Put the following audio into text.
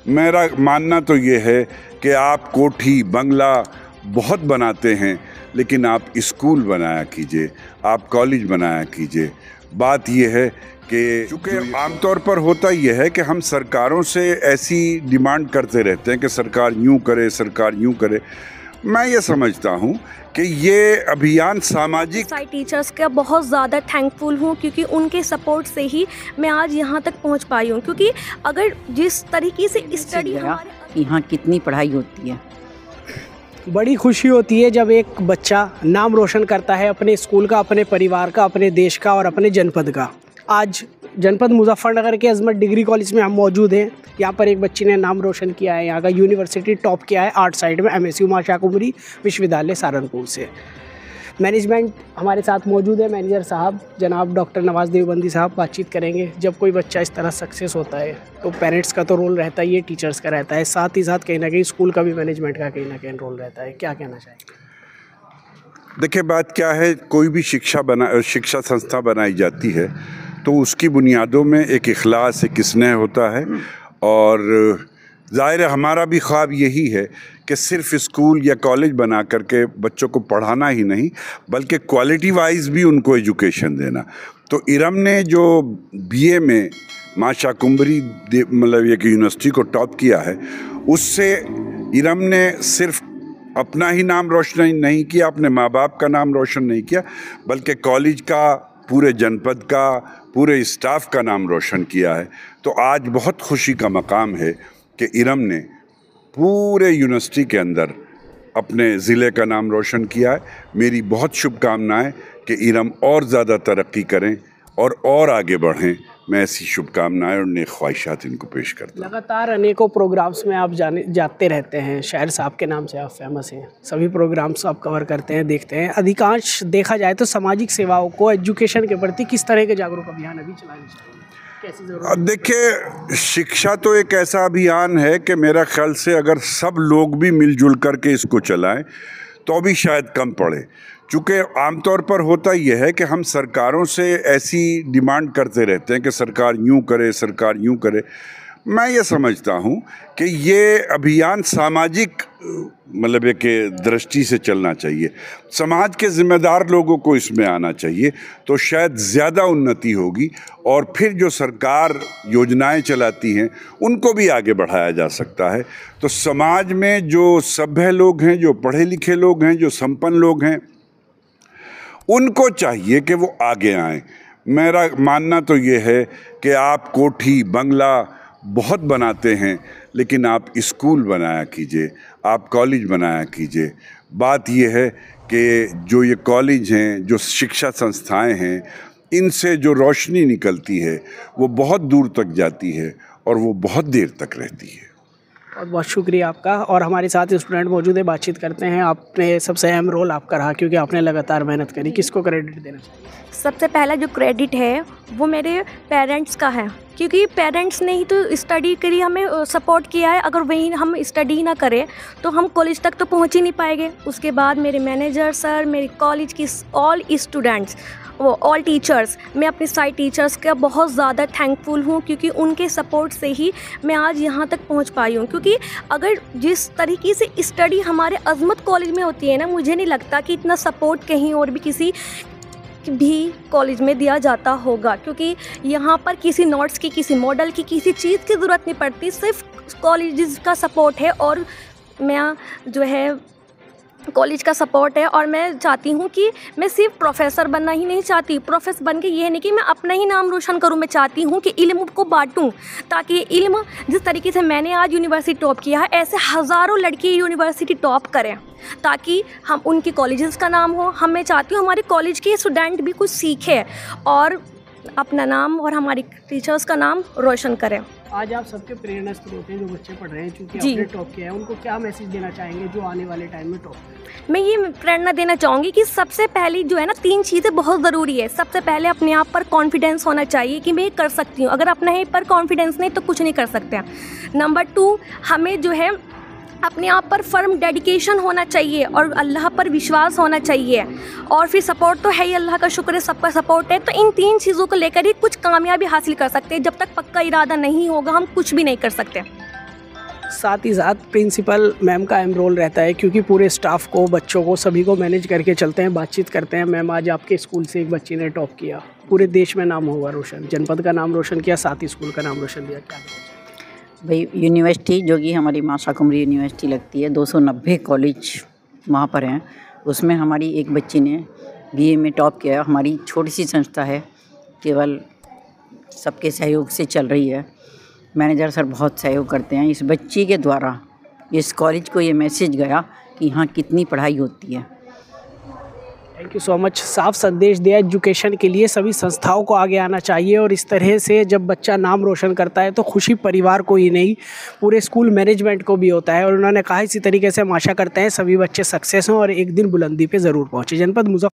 मेरा मानना तो ये है कि आप कोठी बंगला बहुत बनाते हैं, लेकिन आप स्कूल बनाया कीजिए, आप कॉलेज बनाया कीजिए। बात ये है कि चूँकि आमतौर पर होता यह है कि हम सरकारों से ऐसी डिमांड करते रहते हैं कि सरकार यूँ करे, सरकार यूँ करे। मैं ये समझता हूँ कि ये अभियान सामाजिक टीचर्स का बहुत ज़्यादा थैंकफुल हूँ, क्योंकि उनके सपोर्ट से ही मैं आज यहाँ तक पहुँच पाई हूँ। क्योंकि अगर जिस तरीके से स्टडी यहाँ कितनी पढ़ाई होती है, बड़ी खुशी होती है जब एक बच्चा नाम रोशन करता है अपने स्कूल का, अपने परिवार का, अपने देश का और अपने जनपद का। आज जनपद मुजफ्फरनगर के अजमत डिग्री कॉलेज में हम मौजूद हैं। यहाँ पर एक बच्ची ने नाम रोशन किया है, यहाँ का यूनिवर्सिटी टॉप किया है आर्ट साइड में MSU माशा कुमरी विश्वविद्यालय सहारनपुर से। मैनेजमेंट हमारे साथ मौजूद है, मैनेजर साहब जनाब डॉक्टर नवाज़ देवबंदी साहब बातचीत करेंगे। जब कोई बच्चा इस तरह सक्सेस होता है तो पेरेंट्स का तो रोल रहता है, ये टीचर्स का रहता है, साथ ही साथ कहीं ना कहीं स्कूल का भी मैनेजमेंट का कहीं ना कहीं रोल रहता है। क्या कहना चाहेंगे? देखिए, बात क्या है, कोई भी शिक्षा संस्था बनाई जाती है तो उसकी बुनियादों में एक इखलास, एक स्नेह होता है। और ज़ाहिर है हमारा भी ख्वाब यही है कि सिर्फ स्कूल या कॉलेज बना करके बच्चों को पढ़ाना ही नहीं, बल्कि क्वालिटी वाइज भी उनको एजुकेशन देना। तो इरम ने जो BA में माशा कुमरी मतलब एक यूनिवर्सिटी को टॉप किया है, उससे इरम ने सिर्फ अपना ही नाम रोशन नहीं किया, अपने माँ बाप का नाम रोशन नहीं किया, बल्कि कॉलेज का, पूरे जनपद का, पूरे स्टाफ का नाम रोशन किया है। तो आज बहुत खुशी का मकाम है कि इरम ने पूरे यूनिवर्सिटी के अंदर अपने ज़िले का नाम रोशन किया है। मेरी बहुत शुभकामनाएं कि इरम और ज़्यादा तरक्की करें और आगे बढ़ें। मैं ऐसी शुभकामनाएं और नेक ख्वाहिशात इनको पेश करता हूँ। लगातार अनेकों प्रोग्राम्स में आप जाते रहते हैं, शायर साहब के नाम से आप फेमस हैं, सभी प्रोग्राम्स आप कवर करते हैं, देखते हैं। अधिकांश देखा जाए तो सामाजिक सेवाओं को, एजुकेशन के प्रति किस तरह के जागरूक अभियान अभी चलाने चाहिए, कैसी ज़रूरत? देखिए, शिक्षा तो एक ऐसा अभियान है कि मेरा ख्याल से अगर सब लोग भी मिलजुल करके इसको चलाएं तो भी शायद कम पड़े। चूँकि आमतौर पर होता यह है कि हम सरकारों से ऐसी डिमांड करते रहते हैं कि सरकार यूँ करे, सरकार यूँ करे। मैं ये समझता हूँ कि ये अभियान सामाजिक मतलब एक दृष्टि से चलना चाहिए। समाज के ज़िम्मेदार लोगों को इसमें आना चाहिए तो शायद ज़्यादा उन्नति होगी, और फिर जो सरकार योजनाएं चलाती हैं उनको भी आगे बढ़ाया जा सकता है। तो समाज में जो सभ्य लोग हैं, जो पढ़े लिखे लोग हैं, जो संपन्न लोग हैं, उनको चाहिए कि वो आगे आएं। मेरा मानना तो ये है कि आप कोठी बंगला बहुत बनाते हैं, लेकिन आप स्कूल बनाया कीजिए, आप कॉलेज बनाया कीजिए। बात ये है कि जो ये कॉलेज हैं, जो शिक्षा संस्थाएं हैं, इनसे जो रोशनी निकलती है वो बहुत दूर तक जाती है और वो बहुत देर तक रहती है। बहुत बहुत शुक्रिया आपका। और हमारे साथ स्टूडेंट मौजूद है, बातचीत करते हैं। आपने सबसे अहम रोल आपका रहा, क्योंकि आपने लगातार मेहनत करी। किसको क्रेडिट देना चाहिए? सबसे पहला जो क्रेडिट है वो मेरे पेरेंट्स का है, क्योंकि पेरेंट्स ने ही तो स्टडी के लिए हमें सपोर्ट किया है। अगर वही हम स्टडी ना करें तो हम कॉलेज तक तो पहुंच ही नहीं पाएंगे। उसके बाद मेरे मैनेजर सर, मेरे कॉलेज की ऑल स्टूडेंट्स, वो ऑल टीचर्स, मैं अपनी साइड टीचर्स का बहुत ज़्यादा थैंकफुल हूँ, क्योंकि उनके सपोर्ट से ही मैं आज यहाँ तक पहुँच पाई हूँ। क्योंकि अगर जिस तरीके से स्टडी हमारे अजमत कॉलेज में होती है ना, मुझे नहीं लगता कि इतना सपोर्ट कहीं और भी किसी भी कॉलेज में दिया जाता होगा। क्योंकि यहाँ पर किसी नोट्स की, किसी मॉडल की, किसी चीज़ की ज़रूरत नहीं पड़ती, सिर्फ कॉलेज का सपोर्ट है और मैं जो है कॉलेज का सपोर्ट है। और मैं चाहती हूँ कि मैं सिर्फ प्रोफेसर बनना ही नहीं चाहती, प्रोफेसर बन के ये नहीं कि मैं अपना ही नाम रोशन करूँ। मैं चाहती हूँ कि इल्म को बांटूँ, ताकि इल्म जिस तरीके से मैंने आज यूनिवर्सिटी टॉप किया है, ऐसे हज़ारों लड़के यूनिवर्सिटी टॉप करें, ताकि हम उनकी कॉलेजेस का नाम हो। हम मैं चाहती हूँ हमारे कॉलेज के स्टूडेंट भी कुछ सीखें और अपना नाम और हमारी टीचर्स का नाम रोशन करें। आज आप सबके प्रेरणा स्रोत हैं, जो बच्चे पढ़ रहे हैं, क्योंकि आपने टॉप किया है, उनको क्या मैसेज देना चाहेंगे जो आने वाले टाइम में टॉप करें? मैं ये प्रेरणा देना चाहूँगी कि सबसे पहली जो है ना, 3 चीज़ें बहुत ज़रूरी है। सबसे पहले अपने आप पर कॉन्फिडेंस होना चाहिए कि मैं ये कर सकती हूँ। अगर अपने पर कॉन्फिडेंस नहीं तो कुछ नहीं कर सकते। नंबर 2, हमें जो है अपने आप पर फर्म डेडिकेशन होना चाहिए और अल्लाह पर विश्वास होना चाहिए। और फिर सपोर्ट तो है ही, अल्लाह का शुक्र है, सबका सपोर्ट है। तो इन 3 चीज़ों को लेकर ही कुछ कामयाबी हासिल कर सकते हैं। जब तक पक्का इरादा नहीं होगा हम कुछ भी नहीं कर सकते। साथ ही साथ प्रिंसिपल मैम का अहम रोल रहता है, क्योंकि पूरे स्टाफ को, बच्चों को, सभी को मैनेज करके चलते हैं, बातचीत करते हैं। मैम, आज आपके स्कूल से एक बच्ची ने टॉप किया, पूरे देश में नाम होगा रोशन, जनपद का नाम रोशन किया, साथ ही स्कूल का नाम रोशन किया, क्या भाई यूनिवर्सिटी जो कि हमारी माँ शाकुंभरी यूनिवर्सिटी लगती है, 290 कॉलेज वहाँ पर हैं, उसमें हमारी एक बच्ची ने बीए में टॉप किया। हमारी छोटी सी संस्था है, केवल सबके सहयोग से चल रही है। मैनेजर सर बहुत सहयोग करते हैं। इस बच्ची के द्वारा इस कॉलेज को ये मैसेज गया कि यहाँ कितनी पढ़ाई होती है। Thank you so much. साफ संदेश दिया एजुकेशन के लिए, सभी संस्थाओं को आगे आना चाहिए। और इस तरह से जब बच्चा नाम रोशन करता है तो खुशी परिवार को ही नहीं, पूरे स्कूल मैनेजमेंट को भी होता है। और उन्होंने कहा इसी तरीके से हम आशा करते हैं सभी बच्चे सक्सेस हों और एक दिन बुलंदी पे ज़रूर पहुँचे। जनपद मुजफ्फरनगर